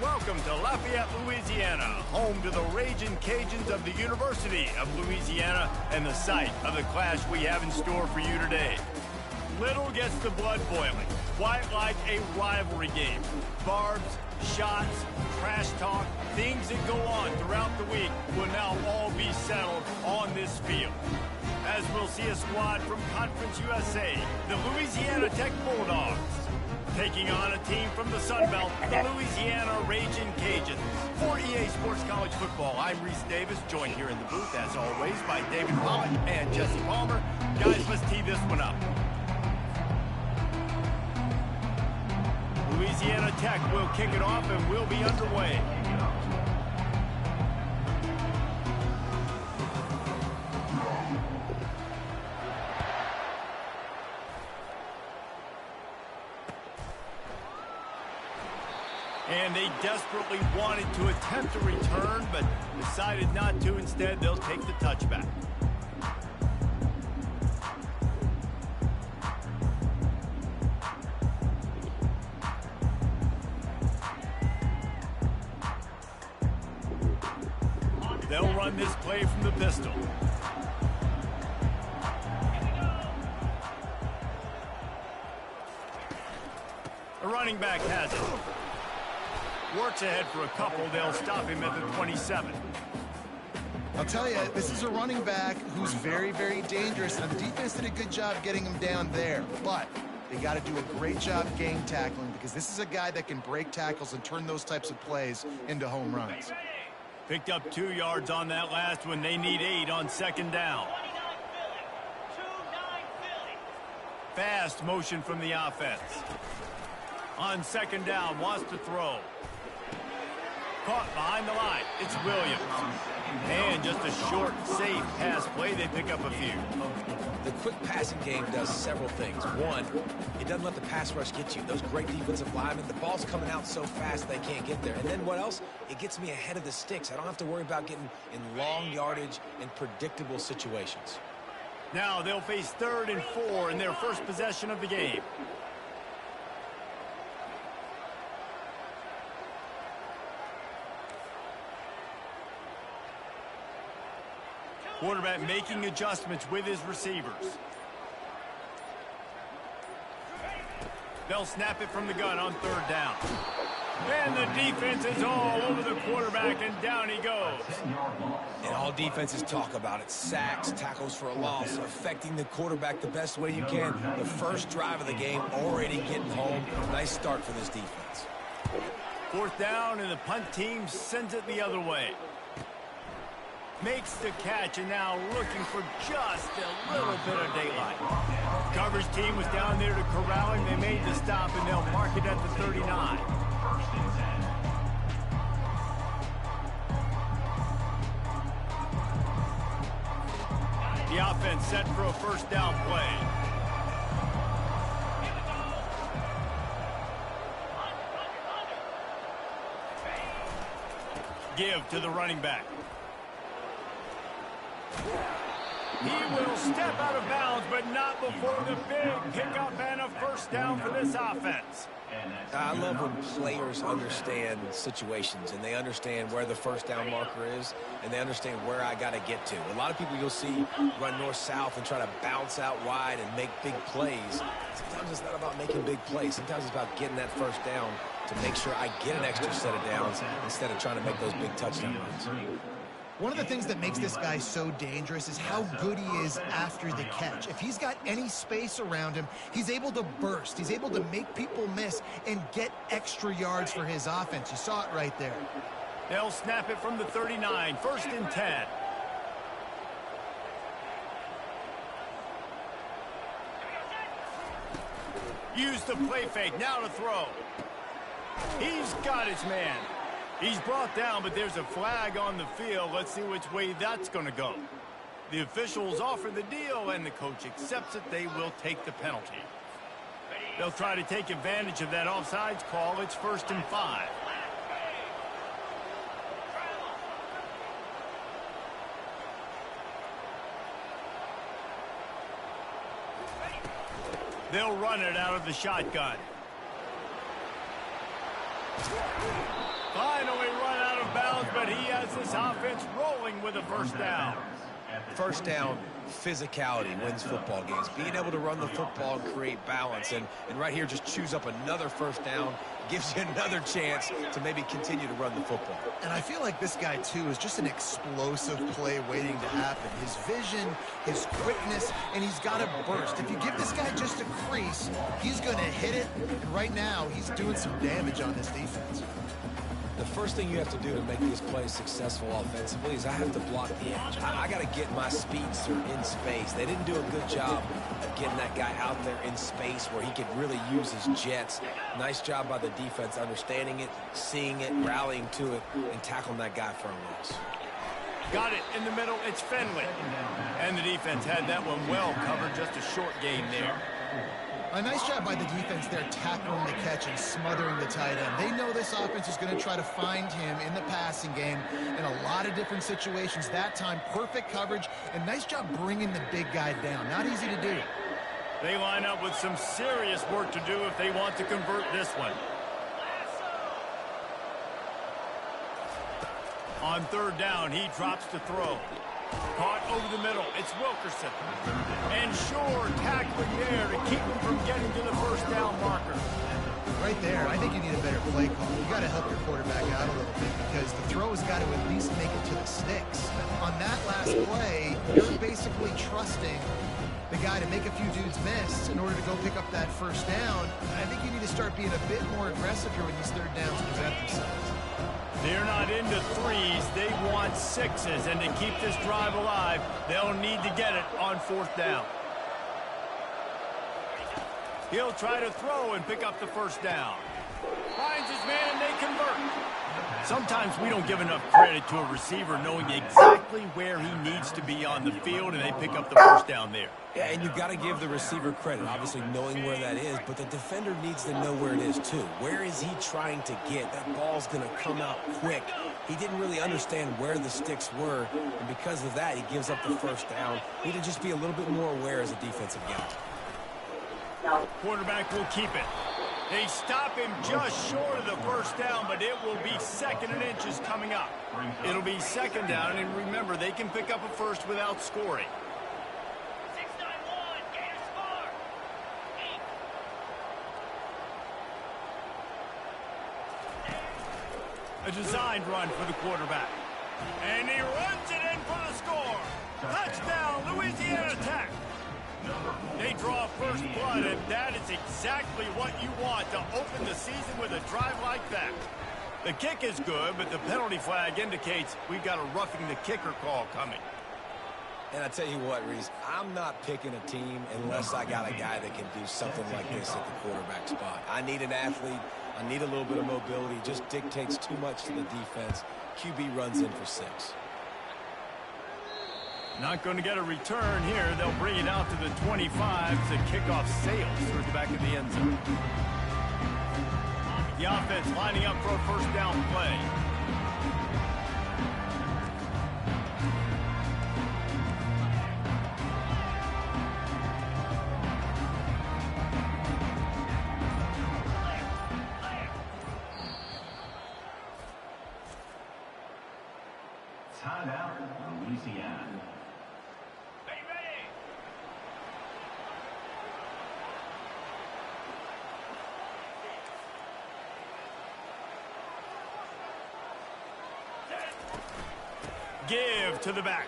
Welcome to Lafayette, Louisiana, home to the Ragin' Cajuns of the University of Louisiana and the site of the clash we have in store for you today. Little gets the blood boiling, quite like a rivalry game. Barbs, shots, trash talk, things that go on throughout the week will now all be settled on this field. As we'll see a squad from Conference USA, the Louisiana Tech Bulldogs, taking on a team from the Sun Belt, the Louisiana Ragin' Cajuns. For EA Sports College Football, I'm Reese Davis, joined here in the booth, as always, by David Pollock and Jesse Palmer. Guys, let's tee this one up. Louisiana Tech will kick it off and we'll be underway. And they desperately wanted to attempt a return, but decided not to. Instead, they'll take the touchback. They'll run this play from the pistol. The running back has it. Works ahead for a couple. They'll stop him at the 27. I'll tell you, this is a running back who's very, very dangerous, and the defense did a good job getting him down there. But they got to do a great job gang tackling, because this is a guy that can break tackles and turn those types of plays into home runs. Picked up 2 yards on that last one. They need 8 on second down. Fast motion from the offense. On second down, wants to throw. Caught behind the line. It's Williams. And just a short, safe pass play. They pick up a few. The quick passing game does several things. One, it doesn't let the pass rush get you. Those great defensive linemen, the ball's coming out so fast they can't get there. And then what else? It gets me ahead of the sticks. I don't have to worry about getting in long yardage and predictable situations. Now they'll face 3rd and 4 in their first possession of the game. Quarterback making adjustments with his receivers. They'll snap it from the gun on 3rd down. And the defense is all over the quarterback, and down he goes. And all defenses talk about it. Sacks, tackles for a loss, affecting the quarterback the best way you can. The first drive of the game, already getting home. Nice start for this defense. 4th down, and the punt team sends it the other way. Makes the catch, and now looking for just a little bit of daylight. Coverage team was down there to corral him. They made the stop, and they'll mark it at the 39. The offense set for a first down play. Give to the running back. He will step out of bounds, but not before the big pickup and a first down for this offense. I love when players understand situations, and they understand where the first down marker is, and they understand where I got to get to. A lot of people you'll see run north-south and try to bounce out wide and make big plays. Sometimes it's not about making big plays. Sometimes it's about getting that first down to make sure I get an extra set of downs instead of trying to make those big touchdown runs. One of the things that makes this guy so dangerous is how good he is after the catch. If he's got any space around him, he's able to burst. He's able to make people miss and get extra yards for his offense. You saw it right there. They'll snap it from the 39, 1st and 10. Use the play fake, now to throw. He's got his man. He's brought down, but there's a flag on the field. Let's see which way that's going to go. The officials offer the deal, and the coach accepts it. They will take the penalty. They'll try to take advantage of that offsides call. It's 1st and 5. They'll run it out of the shotgun. Finally run out of bounds, but he has this offense rolling with a first down. First down, physicality wins football games. Being able to run the football and create balance. And right here, just choose up another first down. Gives you another chance to maybe continue to run the football. And I feel like this guy, too, is just an explosive play waiting to happen. His vision, his quickness, and he's got a burst. If you give this guy just a crease, he's going to hit it. And right now, he's doing some damage on this defense. The first thing you have to do to make these plays successful offensively is I have to block the edge. I got to get my speedster in space. They didn't do a good job of getting that guy out there in space where he could really use his jets. Nice job by the defense understanding it, seeing it, rallying to it, and tackling that guy for a loss. Got it in the middle. It's Finley. And the defense had that one well covered. Just a short gain there. A nice job by the defense there, tackling the catch and smothering the tight end. They know this offense is going to try to find him in the passing game in a lot of different situations. That time, perfect coverage, and nice job bringing the big guy down. Not easy to do. They line up with some serious work to do if they want to convert this one. On third down, he drops to throw. Caught over the middle. It's Wilkerson. And sure, tackling there to keep him from getting to the first down marker. Right there, I think you need a better play call. You got to help your quarterback out a little bit because the throw has got to at least make it to the sticks. On that last play, you're basically trusting the guy to make a few dudes miss in order to go pick up that first down. And I think you need to start being a bit more aggressive here when these third downs present themselves. They're not into threes. They want sixes. And to keep this drive alive, they'll need to get it on fourth down. He'll try to throw and pick up the first down. Finds his man and they convert. Sometimes we don't give enough credit to a receiver knowing exactly where he needs to be on the field, and they pick up the first down there. Yeah, and you've got to give the receiver credit, obviously knowing where that is, but the defender needs to know where it is too. Where is he trying to get? That ball's going to come out quick. He didn't really understand where the sticks were, and because of that, he gives up the first down. Need to just be a little bit more aware as a defensive guy. Quarterback will keep it. They stop him just short of the first down, but it will be second and inches coming up. It'll be second down, and remember, they can pick up a first without scoring. A designed run for the quarterback. And he runs it in for the score. Touchdown, Louisiana Tech. They draw first blood, and that is exactly what you want to open the season with a drive like that. The kick is good, but the penalty flag indicates we've got a roughing the kicker call coming. And I tell you what, Reese, I'm not picking a team unless I got a guy that can do something like this at the quarterback spot. I need an athlete. I need a little bit of mobility. Just dictates too much to the defense. QB runs in for 6. Not going to get a return here. They'll bring it out to the 25 as the kickoff sails towards the back of the end zone. The offense lining up for a first down play. Timeout, Louisiana. Give to the back.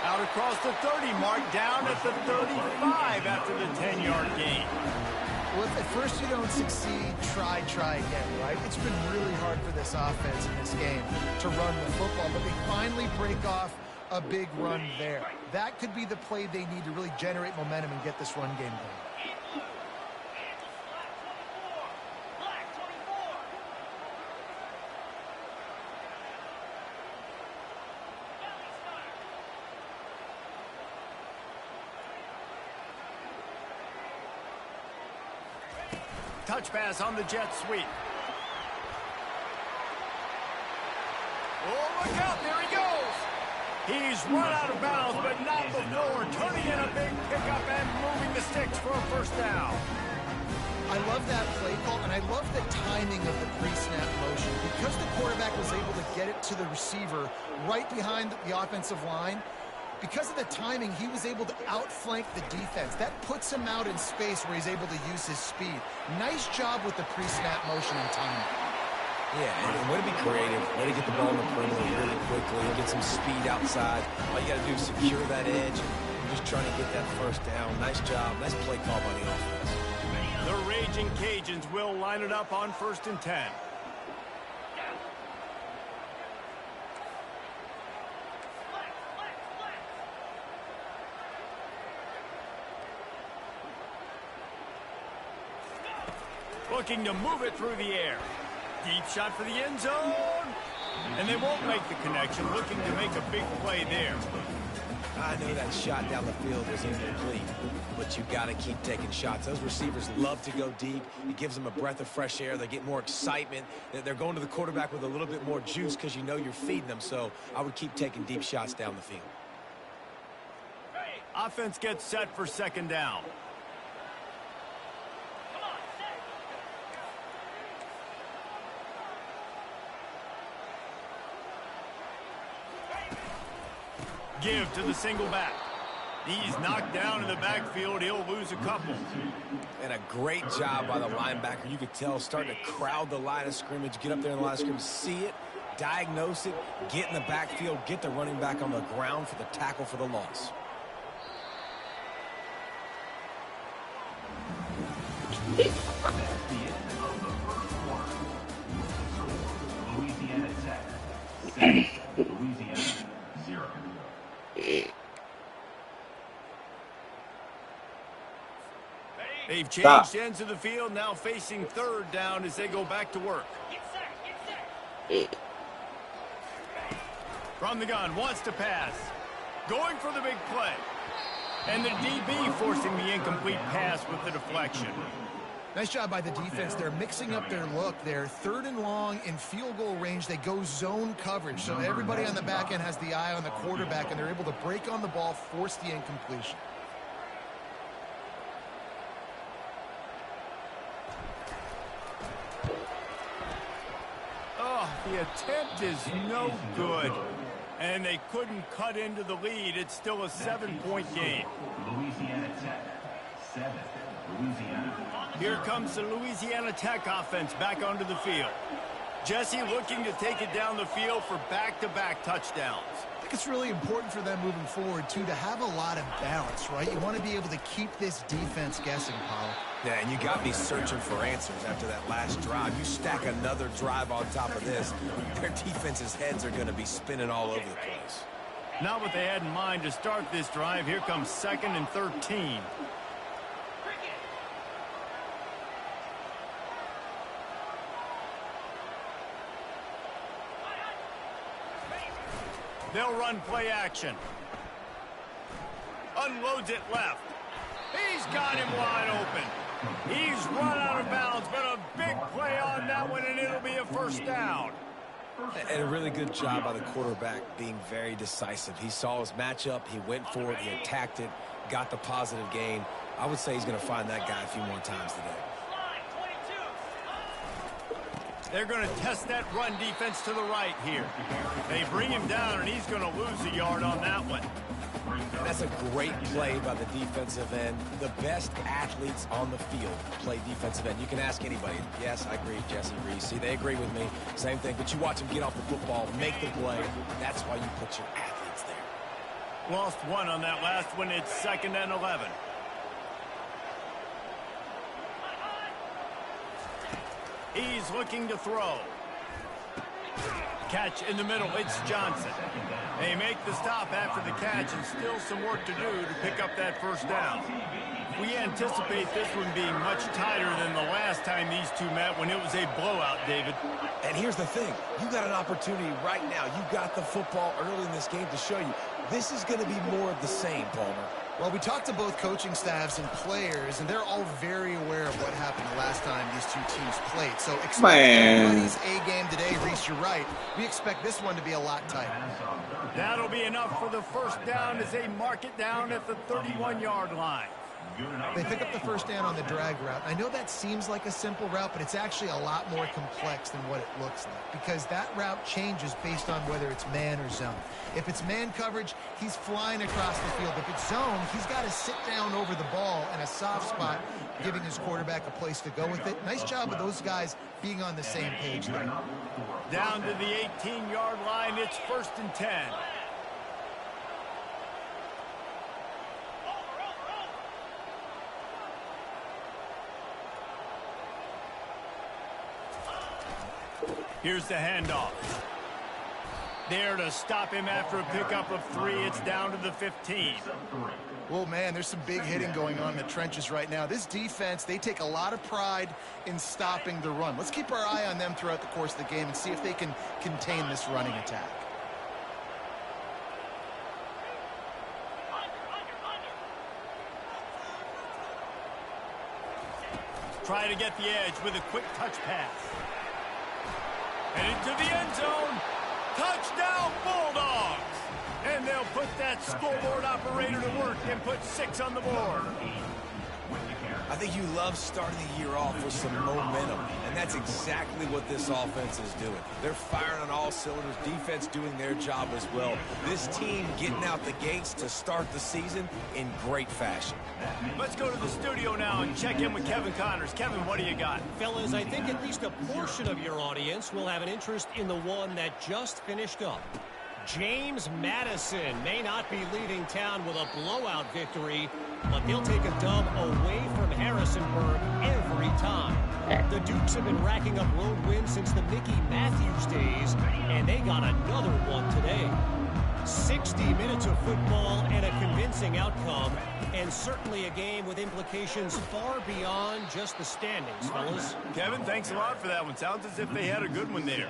Out across the 30 mark, down at the 35 after the 10-yard gain. Well, if at first you don't succeed, try again, right? It's been really hard for this offense in this game to run the football, but they finally break off a big run there. That could be the play they need to really generate momentum and get this run game going. Touch pass on the jet sweep. Oh, look out, there he goes. He's run out of bounds, but not before turning in a big pickup and moving the sticks for a first down. I love that play call, and I love the timing of the pre-snap motion. Because the quarterback was able to get it to the receiver right behind the offensive line, because of the timing, he was able to outflank the defense. That puts him out in space where he's able to use his speed. Nice job with the pre-snap motion and timing. Yeah, and way to be creative, way to get the ball in the perimeter really quickly, get some speed outside. All you got to do is secure that edge, and just trying to get that first down. Nice job. Nice play call by the offense. The Raging Cajuns will line it up on 1st and 10. Looking to move it through the air. Deep shot for the end zone. And they won't make the connection. Looking to make a big play there. I know that shot down the field was incomplete, but you got to keep taking shots. Those receivers love to go deep. It gives them a breath of fresh air. They get more excitement. They're going to the quarterback with a little bit more juice because you know you're feeding them. So I would keep taking deep shots down the field. Offense gets set for 2nd down. Give to the single back. He's knocked down in the backfield. He'll lose a couple. And a great job by the linebacker. You could tell starting to crowd the line of scrimmage, get up there in the line of scrimmage, see it, diagnose it, get in the backfield, get the running back on the ground for the tackle for the loss. Louisiana Tech. Louisiana 0. They've changed ends of the field, now facing 3rd down as they go back to work. From the gun, wants to pass. Going for the big play. And the DB forcing the incomplete pass with the deflection. Nice job by the defense. They're mixing up their look. They're 3rd and long in field goal range. They go zone coverage. So everybody on the back end has the eye on the quarterback, and they're able to break on the ball, force the incompletion. Oh, the attempt is no good. And they couldn't cut into the lead. It's still a 7-point game. Louisiana Tech 7. Louisiana. Here comes the Louisiana Tech offense back onto the field. Jesse looking to take it down the field for back-to-back touchdowns. I think it's really important for them moving forward, too, to have a lot of balance, right? You want to be able to keep this defense guessing, Pollock. Yeah, and you got to be searching for answers after that last drive. You stack another drive on top of this, their defense's heads are going to be spinning all over the place. Not what they had in mind to start this drive. Here comes 2nd and 13. They'll run play action. Unloads it left. He's got him wide open. He's run out of bounds, but a big play on that one, and it'll be a 1st down. And a really good job by the quarterback being very decisive. He saw his matchup. He went for it. He attacked it, got the positive gain. I would say he's going to find that guy a few more times today. They're going to test that run defense to the right here. They bring him down, and he's going to lose a yard on that one. And that's a great play by the defensive end. The best athletes on the field play defensive end. You can ask anybody. Yes, I agree, Jesse Reese. See, they agree with me. Same thing. But you watch them get off the football, make the play. That's why you put your athletes there. Lost one on that last one. It's 2nd and 11. He's looking to throw. Catch in the middle. It's Johnson. They make the stop after the catch, and still some work to do to pick up that 1st down. We anticipate this one being much tighter than the last time these two met when it was a blowout, David. And here's the thing. You got an opportunity right now. You got the football early in this game to show you. This is going to be more of the same, Palmer. Well, we talked to both coaching staffs and players, and they're all very aware of what happened the last time these two teams played. So expect everybody's A-game today. Reese, you're right. We expect this one to be a lot tighter. That'll be enough for the 1st down as they mark it down at the 31-yard line. They pick up the first down on the drag route. I know that seems like a simple route, but it's actually a lot more complex than what it looks like because that route changes based on whether it's man or zone. If it's man coverage, he's flying across the field. If it's zone, he's got to sit down over the ball in a soft spot, giving his quarterback a place to go with it. Nice job of those guys being on the same page there. Down to the 18-yard line, it's 1st and 10. Here's the handoff. There to stop him after a pickup of 3. It's down to the 15. Well, man, there's some big hitting going on in the trenches right now. This defense, they take a lot of pride in stopping the run. Let's keep our eye on them throughout the course of the game and see if they can contain this running attack. Try to get the edge with a quick touch pass. And into the end zone. Touchdown, Bulldogs! And they'll put that scoreboard operator to work and put 6 on the board. I think you love starting the year off with some momentum, and that's exactly what this offense is doing. They're firing on all cylinders, defense doing their job as well. This team getting out the gates to start the season in great fashion. Let's go to the studio now and check in with Kevin Connors. Kevin, what do you got? Fellas, I think at least a portion of your audience will have an interest in the one that just finished up. James Madison may not be leaving town with a blowout victory, but they'll take a dub away from Harrisonburg every time. The Dukes have been racking up road wins since the Mickey Matthews days, and they got another one today. 60 minutes of football and a convincing outcome, and certainly a game with implications far beyond just the standings, fellas. Kevin, thanks a lot for that one. Sounds as if they had a good one there.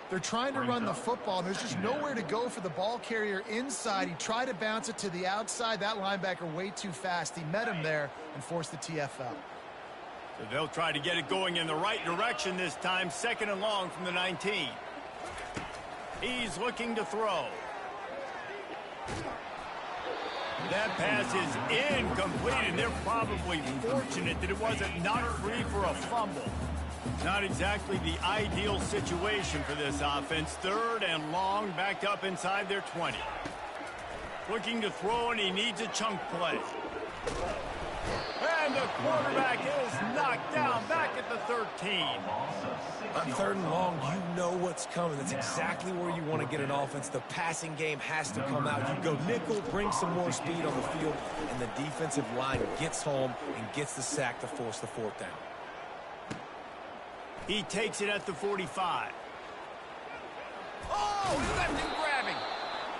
They're trying to run the football, and there's just nowhere to go for the ball carrier inside. He tried to bounce it to the outside. That linebacker way too fast. He met him there and forced the TFL. So they'll try to get it going in the right direction this time. 2nd and long from the 19. He's looking to throw. That pass is incomplete, and they're probably fortunate that it wasn't knocked free for a fumble. Not exactly the ideal situation for this offense. 3rd and long, backed up inside their 20. Looking to throw, and he needs a chunk play. And the quarterback is knocked down back at the 13. On 3rd and long, you know what's coming. That's exactly where you want to get an offense. The passing game has to come out. You go nickel, bring some more speed on the field, and the defensive line gets home and gets the sack to force the 4th down. He takes it at the 45. Oh, he left him grabbing.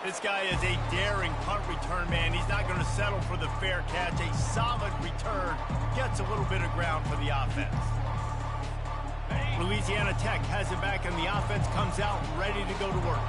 This guy is a daring punt return man. He's not going to settle for the fair catch. A solid return. Gets a little bit of ground for the offense. Louisiana Tech has it back, and the offense comes out ready to go to work.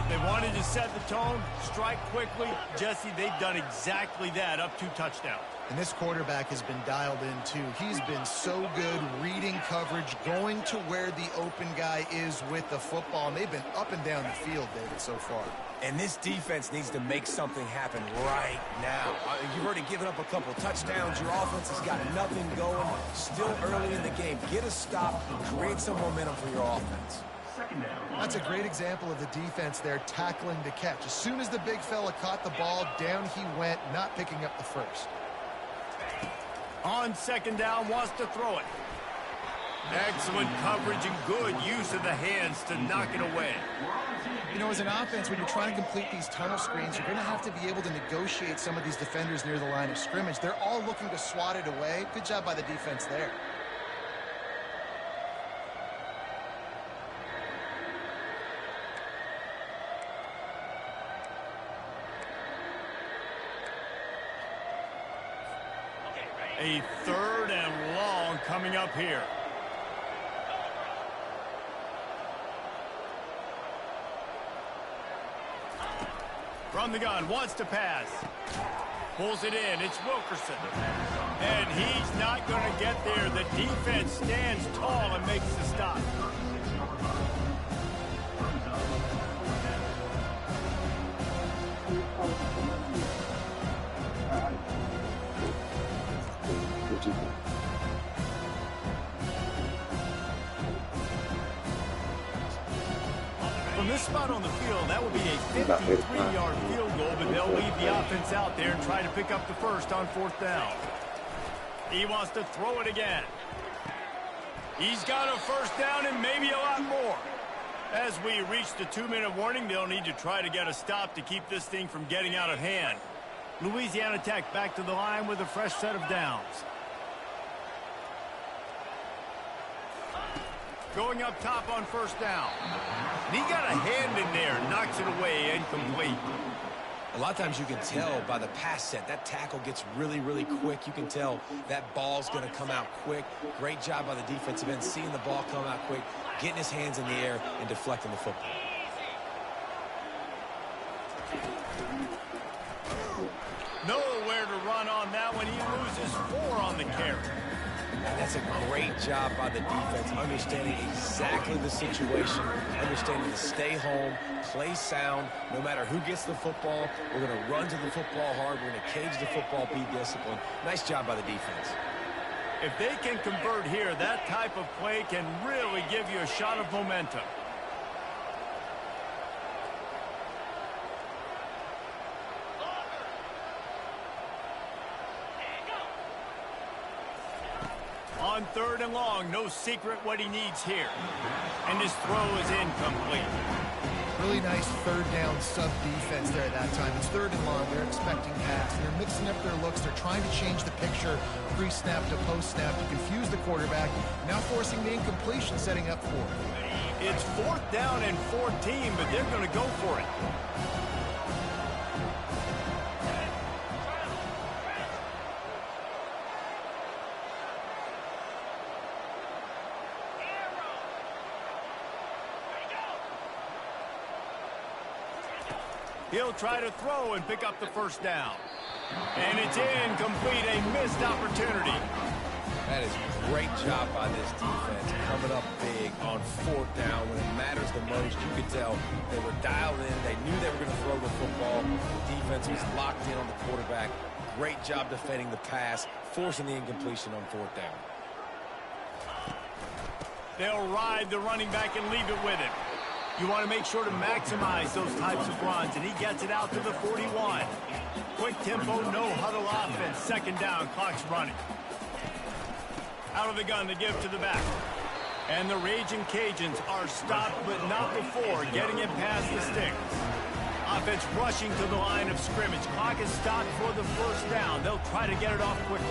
They wanted to set the tone, strike quickly. Jesse, they've done exactly that, up 2 touchdowns. And this quarterback has been dialed in, too. He's been so good reading coverage, going to where the open guy is with the football. And they've been up and down the field, David, so far. And this defense needs to make something happen right now. You've already given up a couple touchdowns. Your offense has got nothing going. Still early in the game. Get a stop. Create some momentum for your offense. That's a great example of the defense there tackling the catch. As soon as the big fella caught the ball, down he went, not picking up the first. On 2nd down, wants to throw it. Excellent coverage and good use of the hands to knock it away. You know, as an offense, when you're trying to complete these tunnel screens, you're going to have to be able to negotiate some of these defenders near the line of scrimmage. They're all looking to swat it away. Good job by the defense there. A 3rd and long coming up here. From the gun, wants to pass. Pulls it in, it's Wilkerson. And he's not going to get there. The defense stands tall and makes the stop. From this spot on the field, that would be a 53-yard field goal, but they'll leave the offense out there and try to pick up the first on 4th down. He wants to throw it again. He's got a first down and maybe a lot more. As we reach the 2-minute warning, they'll need to try to get a stop to keep this thing from getting out of hand. Louisiana Tech back to the line with a fresh set of downs. Going up top on 1st down. And he got a hand in there, knocks it away, incomplete. A lot of times you can tell by the pass set, that tackle gets really, really quick. You can tell that ball's going to come out quick. Great job by the defensive end, seeing the ball come out quick, getting his hands in the air, and deflecting the football. Nowhere to run on that one. He loses 4 on the carry. That's a great job by the defense, understanding exactly the situation, understanding to stay home, play sound. No matter who gets the football, we're going to run to the football hard. We're going to cage the football, be disciplined. Nice job by the defense. If they can convert here, that type of play can really give you a shot of momentum. On 3rd and long, no secret what he needs here. And his throw is incomplete. Really nice 3rd down sub-defense there at that time. It's 3rd and long. They're expecting pass. They're mixing up their looks. They're trying to change the picture pre-snap to post-snap to confuse the quarterback, now forcing the incompletion, setting up for it. It's 4th down and 14, but they're going to go for it. He'll try to throw and pick up the 1st down. And it's incomplete, a missed opportunity. That is a great job by this defense, coming up big on 4th down when it matters the most. You could tell they were dialed in. They knew they were going to throw the football. The defense was locked in on the quarterback. Great job defending the pass, forcing the incompletion on 4th down. They'll ride the running back and leave it with him. You want to make sure to maximize those types of runs, and he gets it out to the 41. Quick tempo, no huddle offense. 2nd down, clock's running. Out of the gun to give to the back. And the Raging Cajuns are stopped, but not before getting it past the sticks. Offense rushing to the line of scrimmage. Clock is stopped for the 1st down. They'll try to get it off quickly.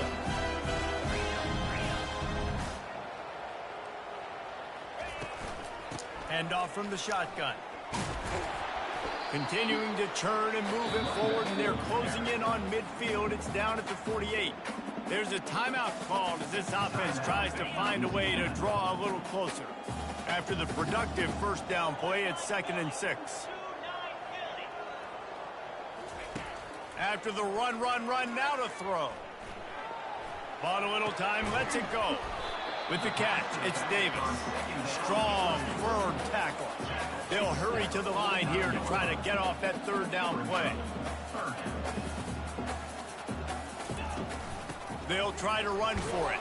Hand off from the shotgun. Continuing to churn and move it forward, and they're closing in on midfield. It's down at the 48. There's a timeout called as this offense tries to find a way to draw a little closer. After the productive 1st down play, it's 2nd and 6. After the run, now to throw. Bought a little time, lets it go. With the catch, it's Davis. Strong, firm tackle. They'll hurry to the line here to try to get off that 3rd down play. They'll try to run for it.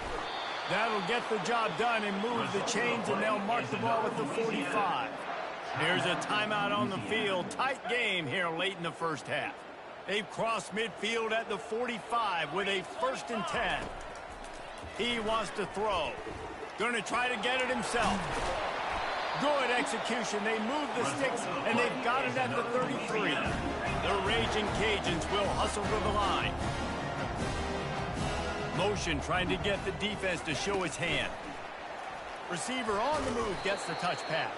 That'll get the job done and move the chains, and they'll mark the ball at the 45. Here's a timeout on the field. Tight game here late in the 1st half. They've crossed midfield at the 45 with a 1st and 10. He wants to throw. Going to try to get it himself. Good execution. They move the sticks, and they've got it at the 33. The Raging Cajuns will hustle to the line. Motion trying to get the defense to show his hand. Receiver on the move gets the touch pass.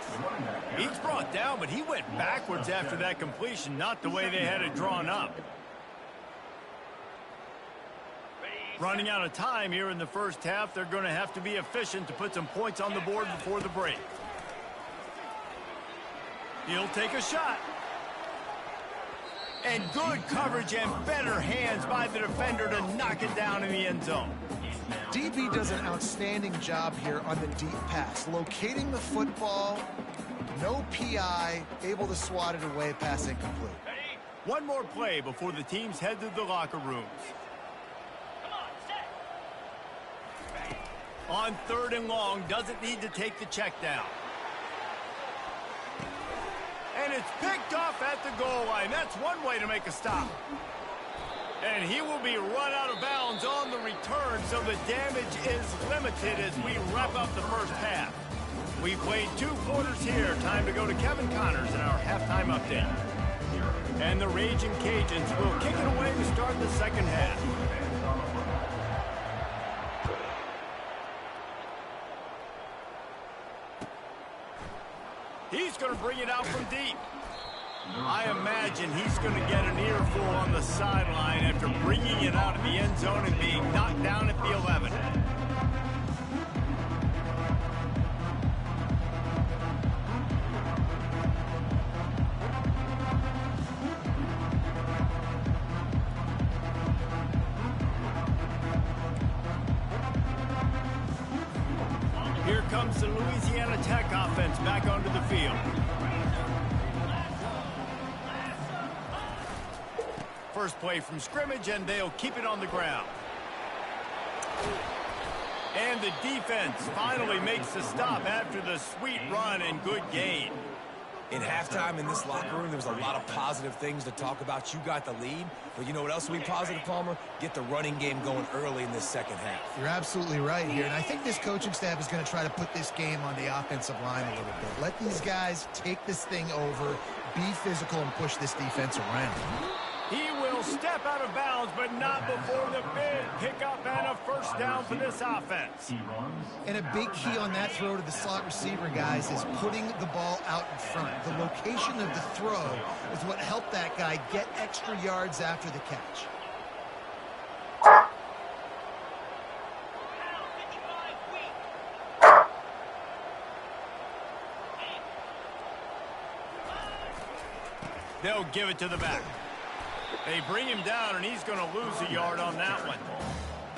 He's brought down, but he went backwards after that completion, not the way they had it drawn up. Running out of time here in the 1st half. They're going to have to be efficient to put some points on the board before the break. He'll take a shot. And good coverage and better hands by the defender to knock it down in the end zone. DB does an outstanding job here on the deep pass. Locating the football, no PI, able to swat it away, pass incomplete. One more play before the teams head to the locker rooms. On 3rd and long, doesn't need to take the check down. And it's picked off at the goal line. That's one way to make a stop. And he will be run out of bounds on the return, so the damage is limited as we wrap up the first half. We played 2 quarters here. Time to go to Kevin Connors in our halftime update. And the Raging Cajuns will kick it away to start the second half. He's going to bring it out from deep. I imagine he's going to get an earful on the sideline after bringing it out of the end zone and being knocked down at the 11. Here comes the Louisiana Tech offense back onto the field. First play from scrimmage, and they'll keep it on the ground. And the defense finally makes the stop after the sweet run and good gain. In halftime in this locker room, there was a lot of positive things to talk about. You got the lead, but you know what else will be positive, Palmer? Get the running game going early in this second half. You're absolutely right here, and I think this coaching staff is going to try to put this game on the offensive line a little bit. Let these guys take this thing over, be physical, and push this defense around. He will step out of bounds, but not before the big pickup and a first down for this offense. And a big key on that throw to the slot receiver, guys, is putting the ball out in front. The location of the throw is what helped that guy get extra yards after the catch. They'll give it to the back. They bring him down, and he's going to lose a yard on that one.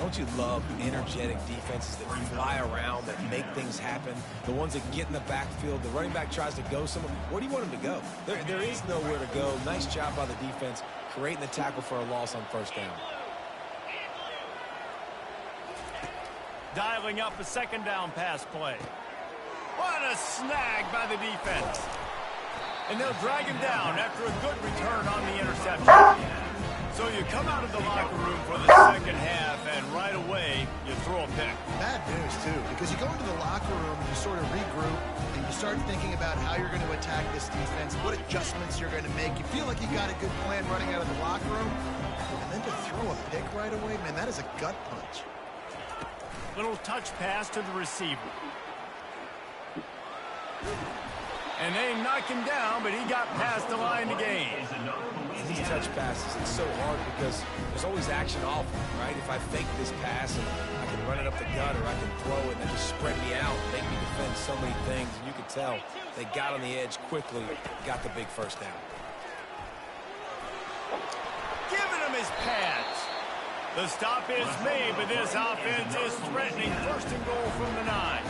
Don't you love energetic defenses that fly around, that make things happen? The ones that get in the backfield, the running back tries to go somewhere. Where do you want him to go? There is nowhere to go. Nice job by the defense, creating the tackle for a loss on first down. Dialing up a second down pass play. What a snag by the defense. And they'll drag him down after a good return on the interception. So you come out of the locker room for the second half, and right away, you throw a pick. Bad news, too, because you go into the locker room and you sort of regroup, and you start thinking about how you're going to attack this defense, what adjustments you're going to make. You feel like you got a good plan running out of the locker room, and then to throw a pick right away, man, that is a gut punch. Little touch pass to the receiver. And they knock him down, but he got past the line to gain. These touch passes, it's so hard because there's always action off, right? If I fake this pass and I can run it up the gut, or I can throw it and then just spread me out, make me defend so many things. And you could tell they got on the edge quickly, got the big first down. Giving him his pads. The stop is made, but this offense is threatening first and goal from the 9.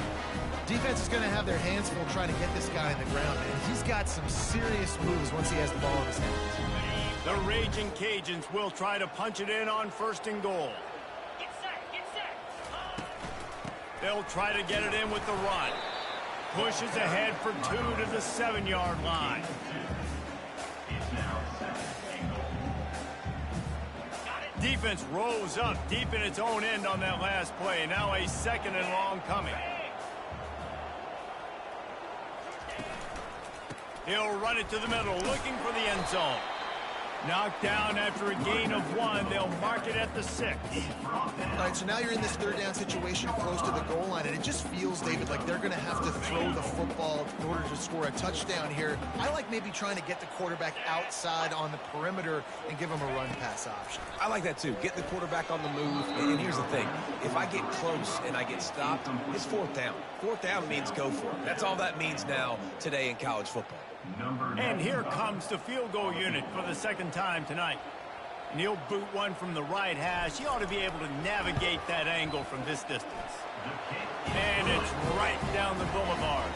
Defense is going to have their hands full trying to get this guy in the ground, man. He's got some serious moves once he has the ball in his hands. The Raging Cajuns will try to punch it in on first and goal. They'll try to get it in with the run. Pushes ahead for 2 to the 7-yard line. Defense rolls up deep in its own end on that last play. Now a second and long coming. He'll run it to the middle, looking for the end zone. Knocked down after a gain of 1. They'll mark it at the 6. All right, so now you're in this third down situation close to the goal line, and it just feels, David, like they're going to have to throw the football in order to score a touchdown here. I like maybe trying to get the quarterback outside on the perimeter and give him a run-pass option. I like that, too. Get the quarterback on the move. And here's the thing. If I get close and I get stopped, it's fourth down. Fourth down means go for it. That's all that means now today in college football. And here comes the field goal unit for the second time tonight. And he'll boot one from the right hash. He ought to be able to navigate that angle from this distance. And it's right down the boulevard.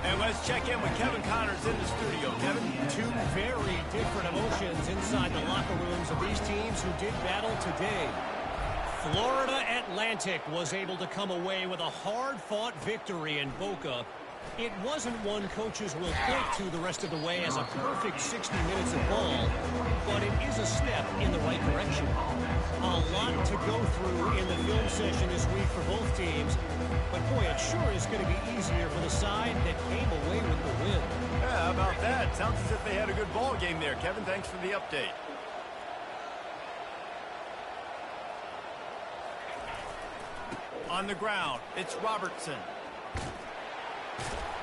And let's check in with Kevin Connors in the studio. Kevin? 2 very different emotions inside the locker rooms of these teams who did battle today. Florida Atlantic was able to come away with a hard-fought victory in Boca. It wasn't one coaches will point to the rest of the way as a perfect 60 minutes of ball, but it is a step in the right direction. A lot to go through in the film session this week for both teams, but boy, it sure is going to be easier for the side that came away with the win. Yeah, how about that? Sounds as if they had a good ball game there. Kevin, thanks for the update. On the ground, it's Robertson.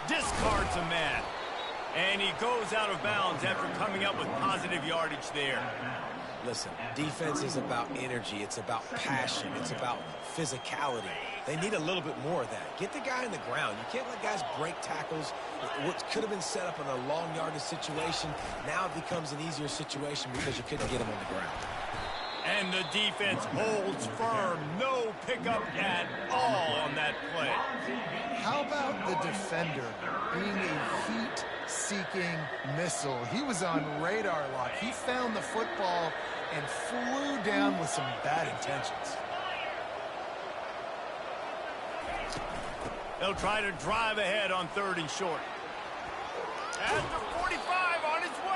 Discards a man. And he goes out of bounds after coming up with positive yardage there. Listen, defense is about energy. It's about passion. It's about physicality. They need a little bit more of that. Get the guy in the ground. You can't let guys break tackles. What could have been set up in a long yardage situation, now it becomes an easier situation because you couldn't get him on the ground. And the defense holds firm. No pickup at all on that play. How about the defender being a heat-seeking missile? He was on radar lock. He found the football and flew down with some bad intentions. They'll try to drive ahead on 3rd and short. At the 45 on its way.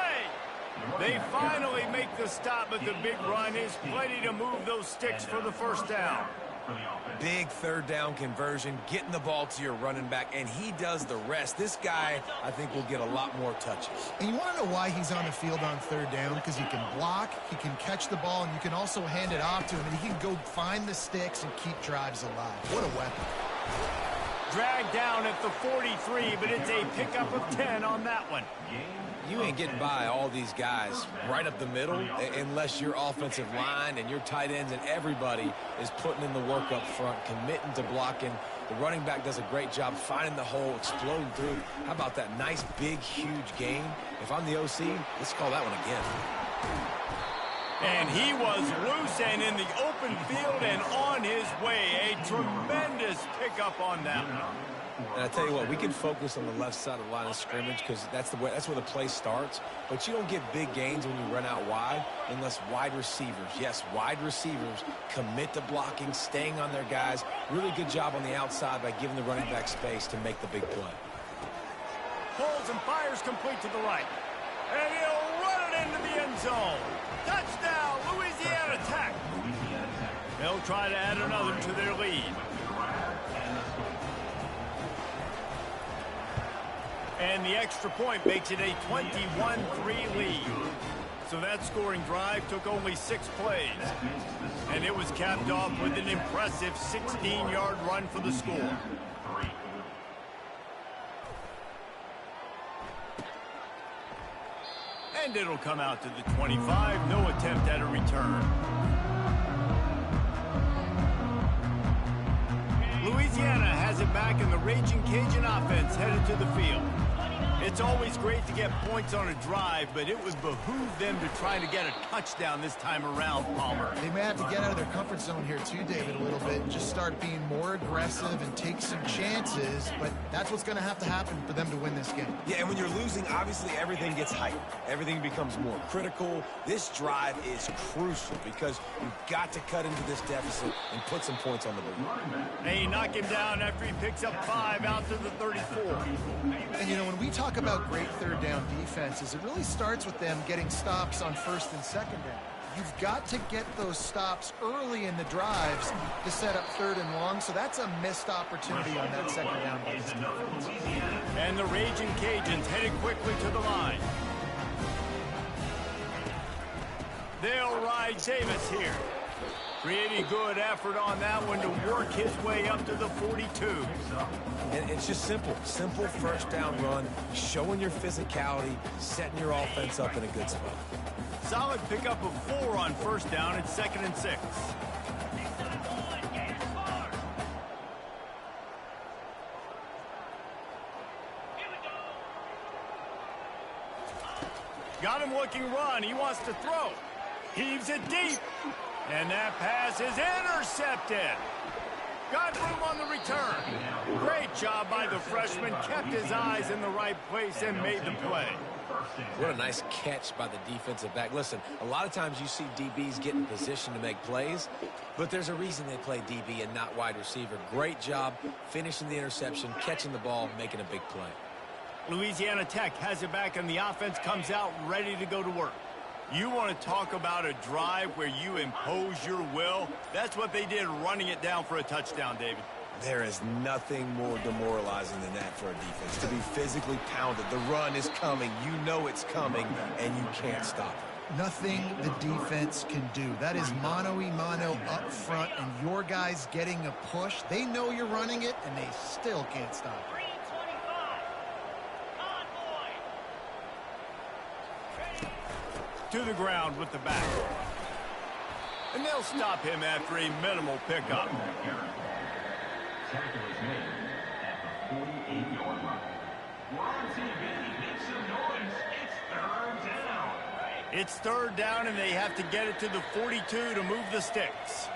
They finally make the stop, but the big run is plenty to move those sticks for the first down. Big 3rd down conversion, getting the ball to your running back, and he does the rest. This guy, I think, will get a lot more touches. And you want to know why he's on the field on 3rd down? Because he can block, he can catch the ball, and you can also hand it off to him, and he can go find the sticks and keep drives alive. What a weapon. Dragged down at the 43, but it's a pickup of 10 on that one. You ain't getting by all these guys right up the middle unless your offensive line and your tight ends and everybody is putting in the work up front, committing to blocking. The running back does a great job finding the hole, exploding through. How about that nice, big, huge gain? If I'm the OC, let's call that one again. And he was loose and in the open field and on his way. A tremendous pickup on that one. And I tell you what, we can focus on the left side of the line of scrimmage because that's where the play starts. But you don't get big gains when you run out wide unless wide receivers, yes, wide receivers commit to blocking, staying on their guys. Really good job on the outside by giving the running back space to make the big play. Pulls and fires complete to the right. And he'll run it into the end zone. Touchdown, Louisiana Tech. They'll try to add another to their lead. And the extra point makes it a 21-3 lead. So that scoring drive took only 6 plays. And it was capped off with an impressive 16-yard run for the score. And it'll come out to the 25. No attempt at a return. Louisiana has it back, and the Raging Cajun offense headed to the field. It's always great to get points on a drive, but it would behoove them to try to get a touchdown this time around, Palmer. They may have to get out of their comfort zone here too, David, a little bit, and just start being more aggressive and take some chances, but that's what's going to have to happen for them to win this game. Yeah, and when you're losing, obviously everything gets heightened. Everything becomes more critical. This drive is crucial because you've got to cut into this deficit and put some points on the board. They knock him down after he picks up 5 out to the 34. And, you know, when we talk about great 3rd down defenses, it really starts with them getting stops on 1st and 2nd down. You've got to get those stops early in the drives to set up 3rd and long, so that's a missed opportunity on that 2nd down by this defense. And the Raging Cajuns headed quickly to the line. They'll ride Davis here. Pretty good effort on that one to work his way up to the 42. And it's just simple 1st down run, showing your physicality, setting your offense up in a good spot. Solid pickup of 4 on 1st down. It's 2nd and 6. Got him looking run. He wants to throw. Heaves it deep. And that pass is intercepted. Got room on the return. Great job by the freshman. Kept his eyes in the right place and made the play. What a nice catch by the defensive back. Listen, a lot of times you see DBs get in position to make plays, but there's a reason they play DB and not wide receiver. Great job finishing the interception, catching the ball, making a big play. Louisiana Tech has it back, and the offense comes out ready to go to work. You want to talk about a drive where you impose your will? That's what they did, running it down for a touchdown, David. There is nothing more demoralizing than that for a defense, to be physically pounded. The run is coming. You know it's coming, and you can't stop it. Nothing the defense can do. That is mano-a-mano up front, and your guys getting a push. They know you're running it, and they still can't stop it. To the ground with the back. And they'll stop him after a minimal pickup. Tackle is made at the 48-yard line. We're on TV. Make some noise. It's third down. It's third down, and they have to get it to the 42 to move the sticks.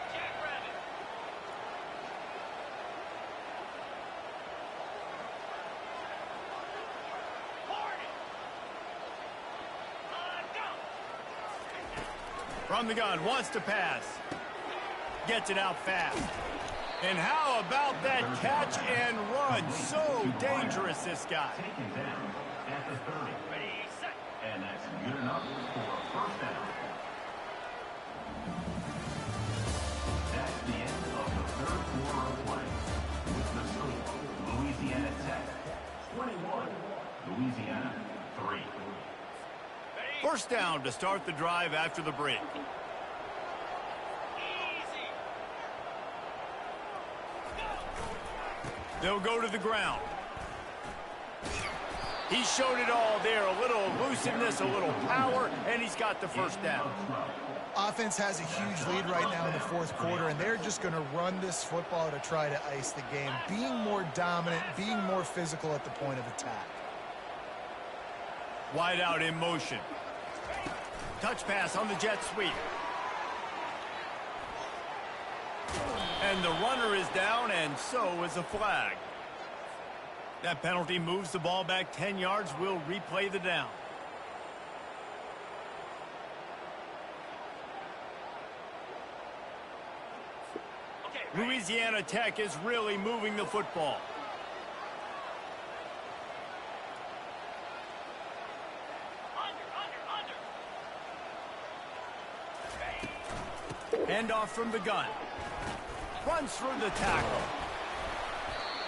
From the gun, wants to pass. Gets it out fast. And how about that catch and run? So dangerous, this guy. Taken down at the 30. And that's good enough for a first down. That's the end of the third quarter of play. With the score, Louisiana Tech 21, Louisiana 3. First down to start the drive after the break. They'll go to the ground. He showed it all there. A little elusiveness, a little power, and he's got the first down. Offense has a huge lead right now in the fourth quarter, and they're just going to run this football to try to ice the game. Being more dominant, being more physical at the point of attack. Wide out in motion. Touch pass on the jet sweep. And the runner is down, and so is a flag. That penalty moves the ball back 10 yards. We'll replay the down. Louisiana Tech is really moving the football. Hand off from the gun. Runs through the tackle.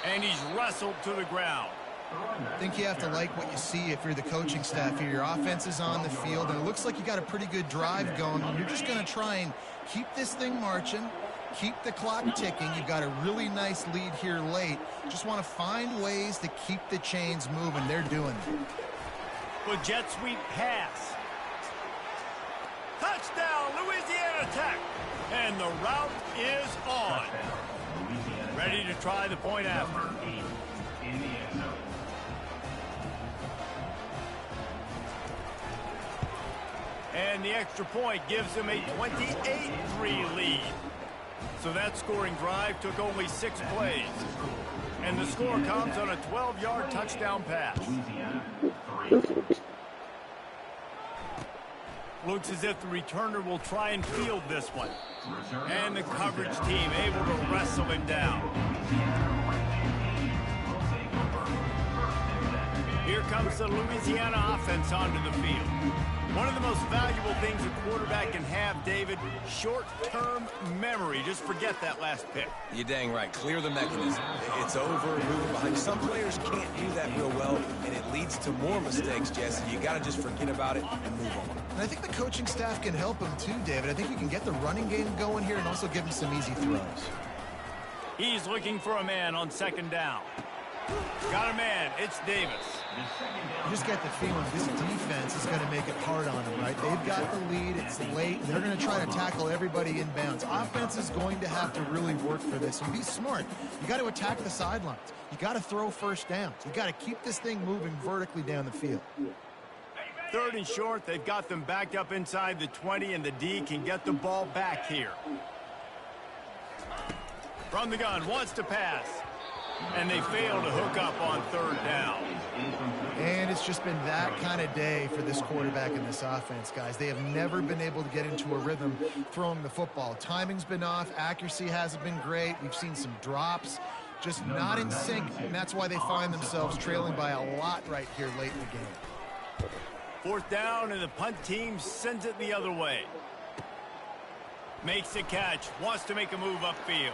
And he's wrestled to the ground. I think you have to like what you see if you're the coaching staff here. Your offense is on the field, and it looks like you got a pretty good drive going. And you're just going to try and keep this thing marching, keep the clock ticking. You've got a really nice lead here late. Just want to find ways to keep the chains moving. They're doing it. With jet sweep pass. Touchdown, Louisiana Tech. And the route is on. Ready to try the point after. In the end zone. And the extra point gives them a 28-3 lead. So that scoring drive took only 6 plays. And the score comes on a 12-yard touchdown pass. Louisiana 3. Looks as if the returner will try and field this one. And the coverage team able to wrestle him down. Here comes the Louisiana offense onto the field. One of the most valuable things a quarterback can have, David, short-term memory. Just forget that last pick. You're dang right. Clear the mechanism. It's over, moving behind. Some players can't do that real well, and it leads to more mistakes, Jesse. You got to just forget about it and move on. And I think the coaching staff can help him too, David. I think you can get the running game going here and also give him some easy throws. He's looking for a man on second down. Got a man. It's Davis. You just get the feeling this defense is going to make it hard on them, right? They've got the lead. It's late. And they're going to try to tackle everybody inbounds. Offense is going to have to really work for this and be smart. You got to attack the sidelines. You got to throw first downs. You got to keep this thing moving vertically down the field. Third and short. They've got them backed up inside the 20, and the D can get the ball back here. From the gun, wants to pass. And they fail to hook up on third down. And it's just been that kind of day for this quarterback in this offense, guys. They have never been able to get into a rhythm throwing the football. Timing's been off. Accuracy hasn't been great. We've seen some drops. Just not in sync, and that's why they find themselves trailing by a lot right here late in the game. Fourth down, and the punt team sends it the other way. Makes the catch, wants to make a move upfield.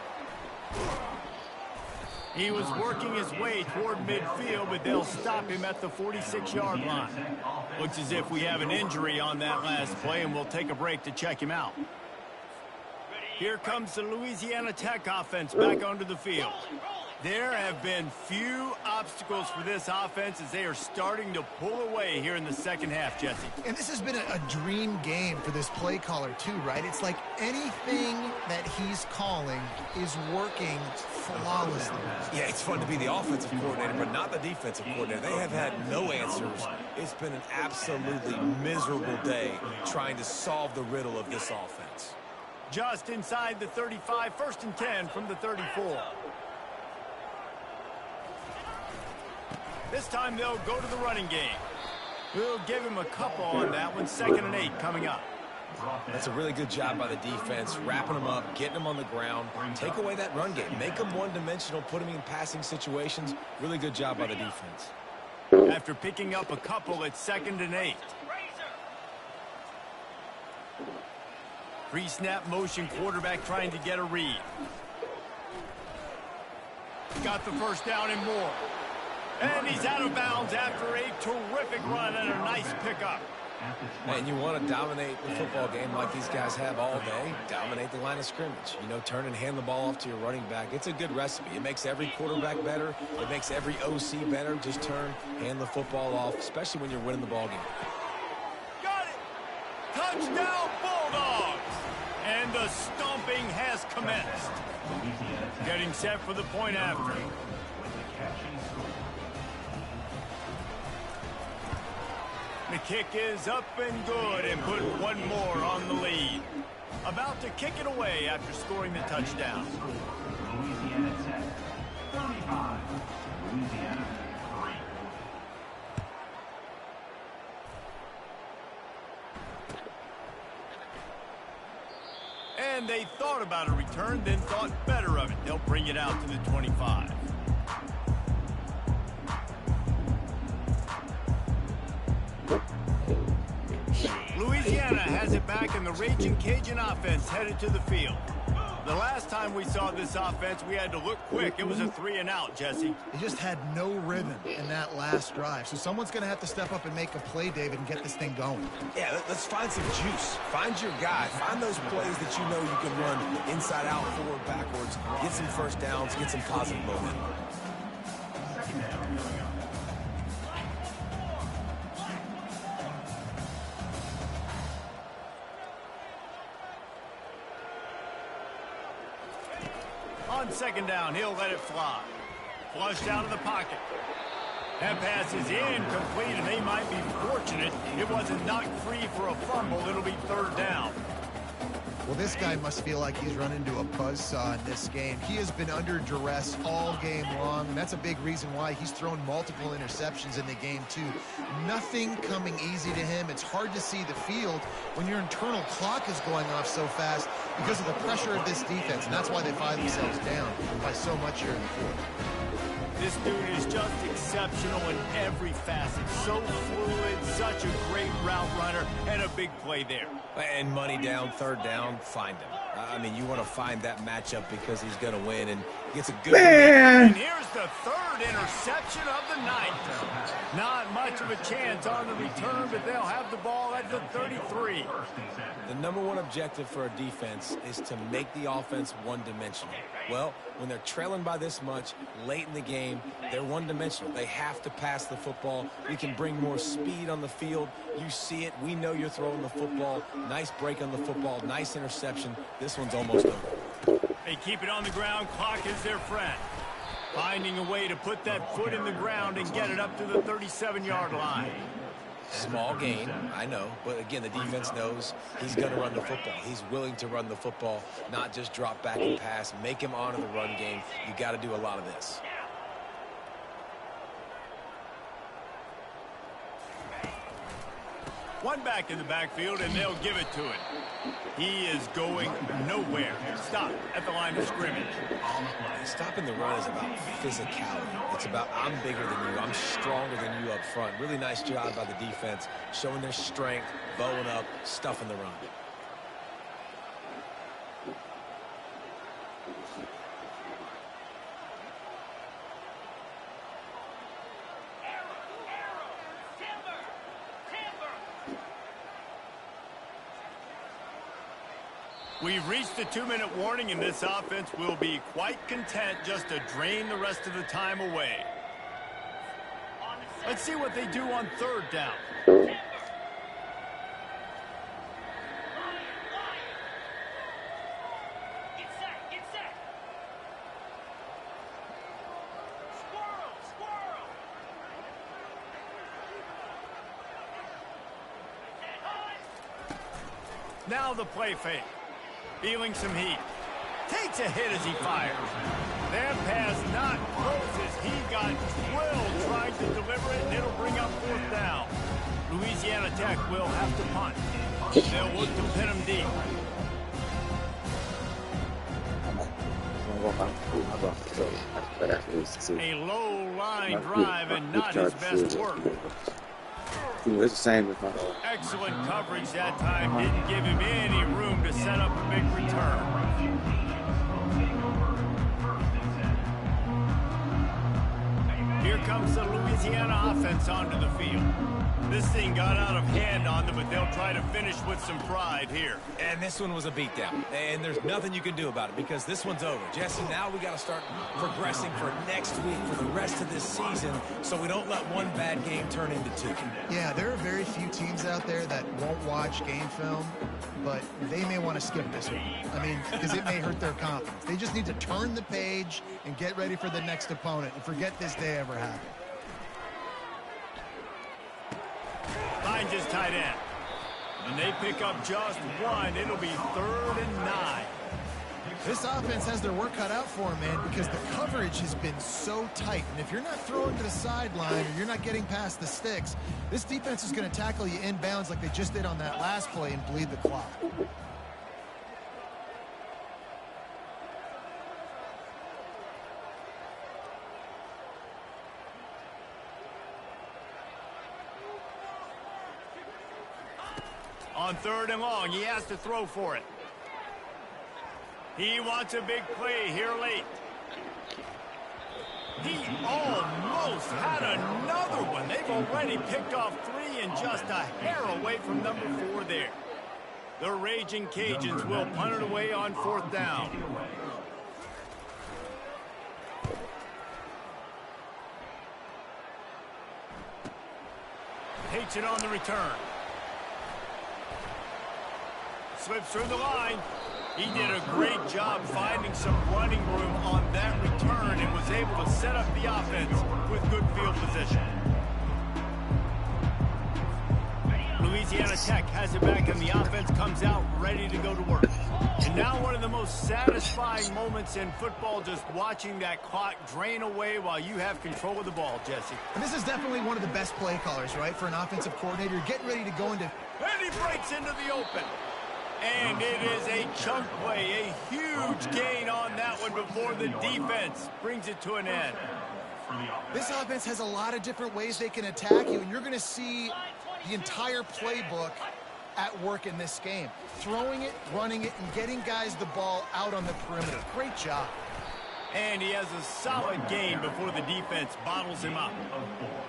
He was working his way toward midfield, but they'll stop him at the 46-yard line. Looks as if we have an injury on that last play, and we'll take a break to check him out. Here comes the Louisiana Tech offense back onto the field. There have been few obstacles for this offense as they are starting to pull away here in the second half, Jesse. And this has been a dream game for this play caller too, right? It's like anything that he's calling is working flawlessly. Yeah, it's fun to be the offensive coordinator, but not the defensive coordinator. They have had no answers. It's been an absolutely miserable day trying to solve the riddle of this offense. Just inside the 35, 1st and 10 from the 34. This time they'll go to the running game. We'll give him a couple on that one. 2nd and 8 coming up. That's a really good job by the defense, wrapping them up, getting them on the ground. Take away that run game. Make them one-dimensional, put them in passing situations. Really good job by the defense. After picking up a couple, it's 2nd and 8. Pre-snap motion, quarterback trying to get a read. Got the first down and more. And he's out of bounds after a terrific run and a nice pickup. And you want to dominate the football game like these guys have all day. Dominate the line of scrimmage. You know, turn and hand the ball off to your running back. It's a good recipe. It makes every quarterback better. It makes every OC better. Just turn, hand the football off, especially when you're winning the ball game. Got it! Touchdown, Bulldogs! And the stomping has commenced. Getting set for the point after. The kick is up and good and put one more on the lead. About to kick it away after scoring the touchdown. Louisiana Tech, 35. Louisiana 3. And they thought about a return, then thought better of it. They'll bring it out to the 25. Louisiana has it back, and the Raging Cajun offense headed to the field. The last time we saw this offense, we had to look quick. It was a 3-and-out, Jesse. They just had no rhythm in that last drive. So someone's going to have to step up and make a play, David, and get this thing going. Yeah, let's find some juice. Find your guy. Find those plays that you know you can run inside out, forward, backwards. Get some first downs. Get some positive momentum. On 2nd down, he'll let it fly. Flushed out of the pocket. That pass is incomplete, and they might be fortunate it wasn't knocked free for a fumble. It'll be 3rd down. Well, this guy must feel like he's run into a buzzsaw in this game. He has been under duress all game long, and that's a big reason why he's thrown multiple interceptions in the game, too. Nothing coming easy to him. It's hard to see the field when your internal clock is going off so fast because of the pressure of this defense, and that's why they find themselves down by so much here in the 4th. This dude is just exceptional in every facet. So fluid, such a great route runner, and a big play there. And money down, 3rd down, find him. I mean, you want to find that matchup because he's going to win, and gets a good... And here's the 3rd interception of the night. Not much of a chance on the return, but they'll have the ball at the 33. The #1 objective for a defense is to make the offense one-dimensional. Well, when they're trailing by this much late in the game, they're one-dimensional. They have to pass the football. You can bring more speed on the field. You see it. We know you're throwing the football. Nice break on the football. Nice interception. This one's almost over. They keep it on the ground. Clock is their friend. Finding a way to put that foot in the ground and get it up to the 37-yard line. Small gain, I know, but again, the defense knows he's going to run the football. He's willing to run the football, not just drop back and pass. Make him honor the run game. You got to do a lot of this. One back in the backfield, and they'll give it to it. He is going nowhere. Stop at the line of scrimmage. Stopping the run is about physicality. It's about I'm bigger than you. I'm stronger than you up front. Really nice job by the defense, showing their strength, bowing up, stuffing the run. We've reached the 2-minute warning, and this offense will be quite content just to drain the rest of the time away. Let's see what they do on third down. Now the play fake. Feeling some heat. Takes a hit as he fires. That pass not close as he got drilled trying to deliver it, and it'll bring up fourth down. Louisiana Tech will have to punt. They'll look to pin him deep. A low line drive and not his best work. It's the same as my Excellent coverage that time. Didn't give him any room to set up a big return. Here comes the Louisiana offense onto the field. This thing got out of hand on them, but they'll try to finish with some pride here. And this one was a beatdown. And there's nothing you can do about it because this one's over. Jesse, now we got to start progressing for next week, for the rest of this season, so we don't let one bad game turn into two. Yeah, there are very few teams out there that won't watch game film, but they may want to skip this one. I mean, because it may hurt their confidence. They just need to turn the page and get ready for the next opponent and forget this day ever happened. Finds his tight end. And they pick up just one. It'll be 3rd and 9. This offense has their work cut out for them, man, because the coverage has been so tight. And if you're not throwing to the sideline or you're not getting past the sticks, this defense is going to tackle you inbounds like they just did on that last play and bleed the clock. On 3rd and long, he has to throw for it. He wants a big play here late. He almost had another one. They've already picked off 3 and just a hair away from number 4 there. The Raging Cajuns will punt it away on 4th down. Takes it on the return. Slips through the line. He did a great job finding some running room on that return and was able to set up the offense with good field position. Louisiana Tech has it back and the offense comes out ready to go to work. And now one of the most satisfying moments in football, just watching that clock drain away while you have control of the ball, Jesse. And this is definitely one of the best play callers, right, for an offensive coordinator. Getting ready to go into... And he breaks into the open. And it is a chunk play, a huge gain on that one before the defense brings it to an end. This offense has a lot of different ways they can attack you, and you're going to see the entire playbook at work in this game. Throwing it, running it, and getting guys the ball out on the perimeter. Great job. And he has a solid game before the defense bottles him up.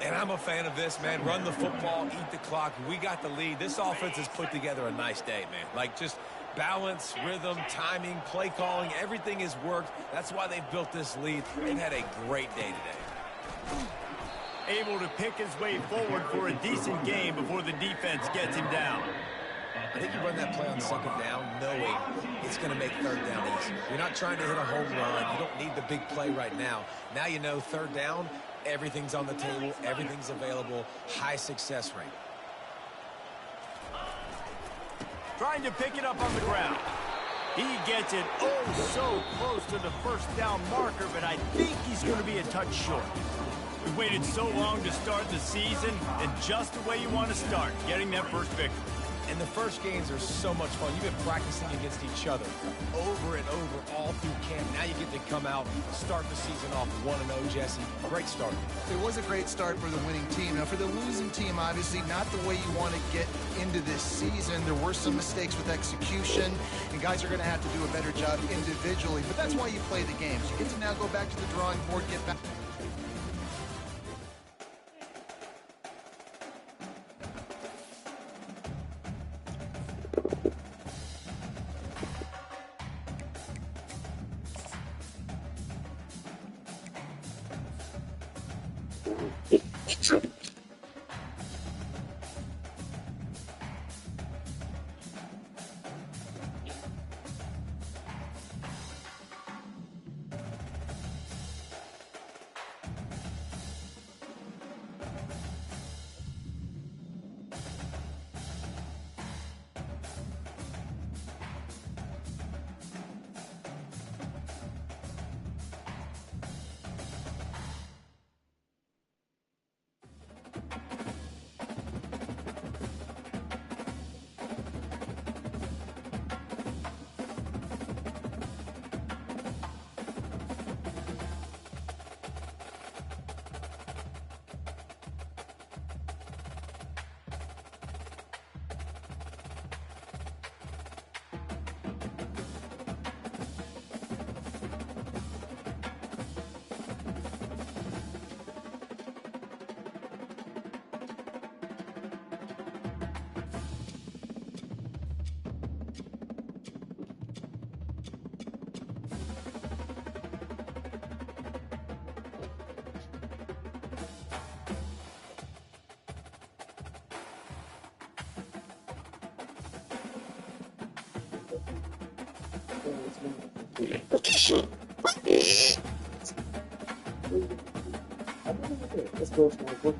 And I'm a fan of this, man. Run the football, eat the clock. We got the lead. This offense has put together a nice day, man. Like, just balance, rhythm, timing, play calling, everything has worked. That's why they've built this lead. They've had a great day today. Able to pick his way forward for a decent game before the defense gets him down. I think you run that play on 2nd down knowing it's going to make 3rd down easy. You're not trying to hit a home run. You don't need the big play right now. Now you know 3rd down, everything's on the table, everything's available, high success rate. Trying to pick it up on the ground. He gets it oh so close to the 1st down marker, but I think he's going to be a touch short. We waited so long to start the season, and just the way you want to start, getting that first victory. And the first games are so much fun. You've been practicing against each other over and over all through camp. Now you get to come out, start the season off 1-0, Jesse. Great start. It was a great start for the winning team. Now, for the losing team, obviously not the way you want to get into this season. There were some mistakes with execution, and guys are going to have to do a better job individually. But that's why you play the games. You get to now go back to the drawing board, get back. Let's go to my book.